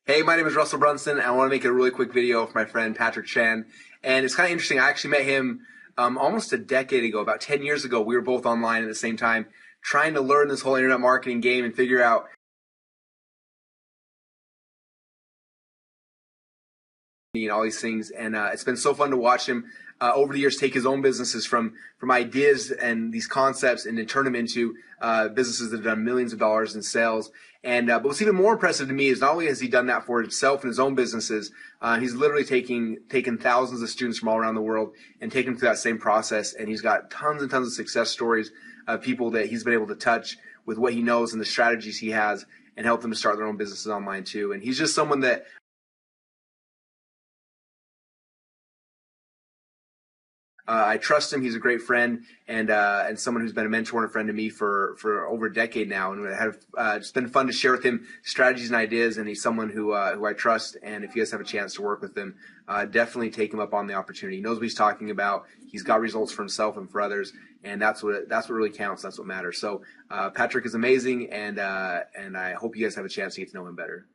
Hey, my name is Russell Brunson, and I want to make a really quick video for my friend Patrick Chan. And it's kind of interesting. I actually met him almost a decade ago, about 10 years ago. We were both online at the same time, trying to learn this whole internet marketing game and figure out all these things. And it's been so fun to watch him over the years take his own businesses from ideas and these concepts and then turn them into businesses that have done millions of dollars in sales. And but what's even more impressive to me is not only has he done that for himself and his own businesses, he's literally taken thousands of students from all around the world and taken them through that same process. And he's got tons and tons of success stories of people that he's been able to touch with what he knows and the strategies he has and help them to start their own businesses online too. And he's just someone that I trust him. He's a great friend and someone who's been a mentor and a friend to me for over a decade now. And it's been fun to share with him strategies and ideas. And he's someone who I trust. And if you guys have a chance to work with him, definitely take him up on the opportunity. He knows what he's talking about. He's got results for himself and for others, and that's what really counts. That's what matters. So Patrick is amazing, and I hope you guys have a chance to get to know him better.